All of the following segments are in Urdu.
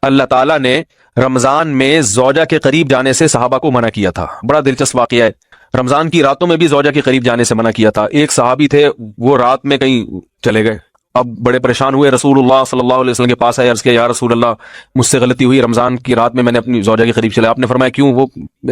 اللہ تعالیٰ نے رمضان میں زوجہ کے قریب جانے سے صحابہ کو منع کیا تھا. بڑا دلچسپ واقعہ ہے. رمضان کی راتوں میں بھی زوجہ کے قریب جانے سے منع کیا تھا. ایک صحابی تھے، وہ رات میں کہیں چلے گئے، اب بڑے پریشان ہوئے، رسول اللہ صلی اللہ علیہ وسلم کے پاس آئے، عرض کیا یا رسول اللہ مجھ سے غلطی ہوئی، رمضان کی رات میں نے اپنی زوجہ کے قریب چلا. آپ نے فرمایا کیوں؟ وہ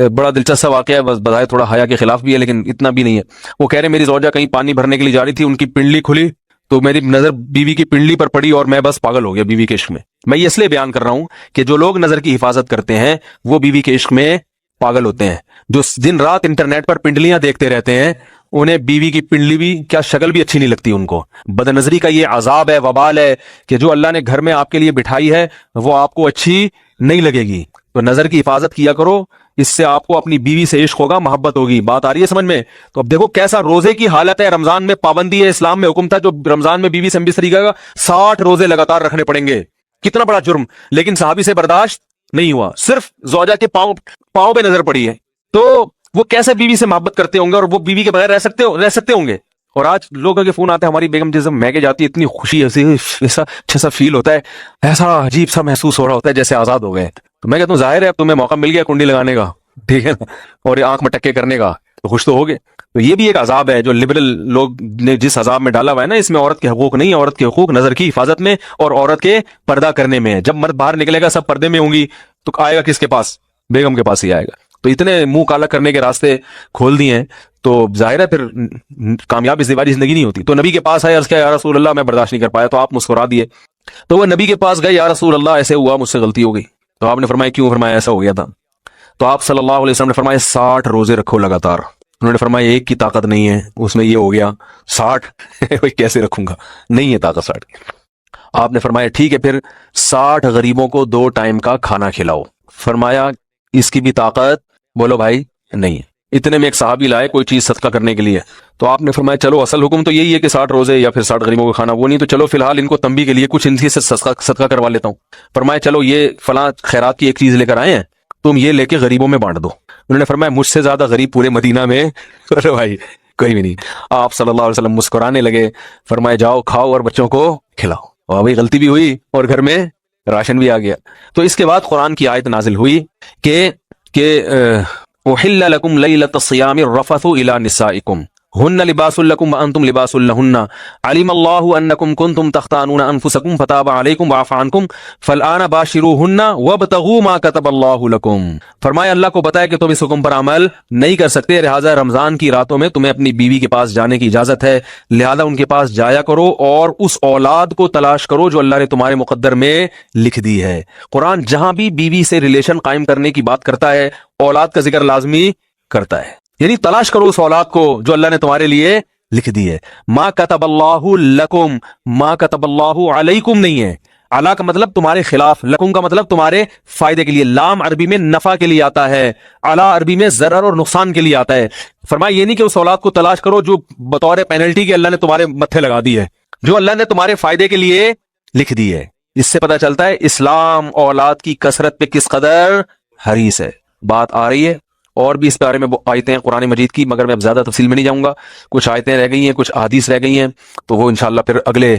بڑا دلچسپ واقعہ ہے، بس بظاہر تھوڑا حیا کے خلاف بھی ہے لیکن اتنا بھی نہیں ہے. وہ کہہ رہے میری زوجہ کہیں پانی بھرنے کے لیے جا رہی تھی، ان کی پنڈلی کھلی تو میری نظر بیوی کی پنڈلی پر پڑی اور میں بس پاگل ہو گیا بیوی کے عشق میں. میں یہ اس لیے بیان کر رہا ہوں کہ جو لوگ نظر کی حفاظت کرتے ہیں وہ بیوی کے عشق میں پاگل ہوتے ہیں. جو دن رات انٹرنیٹ پر پنڈلیاں دیکھتے رہتے ہیں انہیں بیوی کی پنڈلی بھی کیا شکل بھی اچھی نہیں لگتی ان کو. بد نظری کا یہ عذاب ہے، وبال ہے کہ جو اللہ نے گھر میں آپ کے لیے بٹھائی ہے وہ آپ کو اچھی نہیں لگے گی. تو نظر کی حفاظت کیا کرو، اس سے آپ کو اپنی بیوی سے عشق ہوگا، محبت ہوگی. بات آ رہی ہے سمجھ میں؟ تو اب دیکھو کیسا روزے کی حالت ہے. رمضان میں پابندی ہے، اسلام میں حکم تھا جو رمضان میں بیوی سے اس طریقے کا 60 روزے لگاتار رکھنے پڑیں گے. کتنا بڑا جرم، لیکن صحابی سے برداشت نہیں ہوا. صرف زوجہ کے پاؤں پہ نظر پڑی ہے تو وہ کیسے بیوی سے محبت کرتے ہوں گے اور وہ بیوی کے بغیر رہ سکتے ہوں گے. اور آج لوگوں کے فون آتے ہیں ہماری بیگم جس میں کے جاتی ہے اتنی خوشی ایسا اچھا سا فیل ہوتا ہے، ایسا عجیب سا محسوس ہو رہا ہوتا ہے جیسے آزاد ہو گئے. تو میں کہتا ہوں ظاہر ہے اب تمہیں موقع مل گیا کنڈی لگانے کا، ٹھیک ہے نا، اور یہ آنکھ میں ٹکے کرنے کا، تو خوش تو ہوگے. تو یہ بھی ایک عذاب ہے جو لبرل لوگ نے جس عذاب میں ڈالا ہوا ہے نا، اس میں عورت کے حقوق نہیں. عورت کے حقوق نظر کی حفاظت میں اور عورت کے پردہ کرنے میں ہے. جب مرد باہر نکلے گا سب پردے میں ہوں گی تو آئے گا کس کے پاس؟ بیگم کے پاس ہی آئے گا. تو اتنے منہ کالا کرنے کے راستے کھول دیے ہیں تو ظاہر ہے پھر کامیاب ازدواجی زندگی نہیں ہوتی. تو نبی کے پاس آئے، عرض کیا یا رسول اللہ میں برداشت نہیں کر پایا. تو آپ مسکرا دیے. تو وہ نبی کے پاس گئے، یا رسول اللہ ایسے ہوا، مجھ سے غلطی ہو گئی. تو آپ نے فرمایا کیوں؟ فرمایا ایسا ہو گیا تھا. تو آپ صلی اللہ علیہ وسلم نے فرمایا 60 روزے رکھو لگاتار. انہوں نے فرمایا ایک کی طاقت نہیں ہے، اس میں یہ ہو گیا 60 کیسے رکھوں گا، نہیں ہے طاقت 60. آپ نے فرمایا ٹھیک ہے پھر 60 غریبوں کو 2 ٹائم کا کھانا کھلاؤ. فرمایا اس کی بھی طاقت بولو بھائی نہیں ہے. اتنے میں ایک صحابی لائے کوئی چیز صدقہ کرنے کے لیے. تو آپ نے فرمایا چلو اصل حکم تو یہی ہے کہ 60 روزے یا پھر 60 غریبوں کو کھانا، وہ نہیں تو چلو فی الحال ان کو تنبیہ کے لیے کچھ ان سے صدقہ کروا لیتا ہوں. فرمایا چلو یہ فلاں خیرات کی ایک چیز لے کر آئے ہیں، تم یہ لے کے غریبوں میں بانٹ دو. انہوں نے فرمایا مجھ سے زیادہ غریب پورے مدینہ میں بھائی کوئی بھی نہیں. آپ صلی اللہ علیہ وسلم مسکرانے لگے، فرمایا جاؤ کھاؤ اور بچوں کو کھلاؤ. اور بھائی غلطی بھی ہوئی اور گھر میں راشن بھی آ گیا. تو اس کے بعد قرآن کی آیت نازل ہوئی کہ احل لکم لیلۃ الصیام الرفث الی نسائکم ہن لباس لکم وانتم لباس لہن علم اللہ انکم کنتم تختانون انفسکم فتاب علیکم وعفى عنکم فالآن باشروہن وابتغوا ما کتب اللہ لکم. فرمایا اللہ کو بتایا کہ تم اس حکم پر عمل نہیں کر سکتے، لہٰذا رمضان کی راتوں میں تمہیں اپنی بیوی کے پاس جانے کی اجازت ہے، لہذا ان کے پاس جایا کرو اور اس اولاد کو تلاش کرو جو اللہ نے تمہارے مقدر میں لکھ دی ہے. قرآن جہاں بھی بیوی سے ریلیشن قائم کرنے کی بات کرتا ہے اولاد کا ذکر لازمی کرتا ہے، یعنی تلاش کرو اس اولاد کو جو اللہ نے تمہارے لیے لکھ دی ہے. ما کتب اللہ لکم، ما کتب اللہ علیکم نہیں ہے. علا کا مطلب تمہارے خلاف، لکم کا مطلب تمہارے فائدے کے لیے. لام عربی میں نفع کے لیے آتا ہے، علا عربی میں ضرر اور نقصان کے لیے آتا ہے. فرمایا یہ نہیں کہ اس اولاد کو تلاش کرو جو بطور پینلٹی کے اللہ نے تمہارے متھے لگا دی ہے، جو اللہ نے تمہارے فائدے کے لیے لکھ دی ہے. اس سے پتہ چلتا ہے اسلام اولاد کی کثرت پہ کس قدر حریص ہے. بات آ رہی ہے اور بھی اس بارے میں آیتیں ہیں قرآن مجید کی، مگر میں اب زیادہ تفصیل میں نہیں جاؤں گا. کچھ آیتیں رہ گئی ہیں، کچھ احادیث رہ گئی ہیں، تو وہ انشاءاللہ پھر اگلے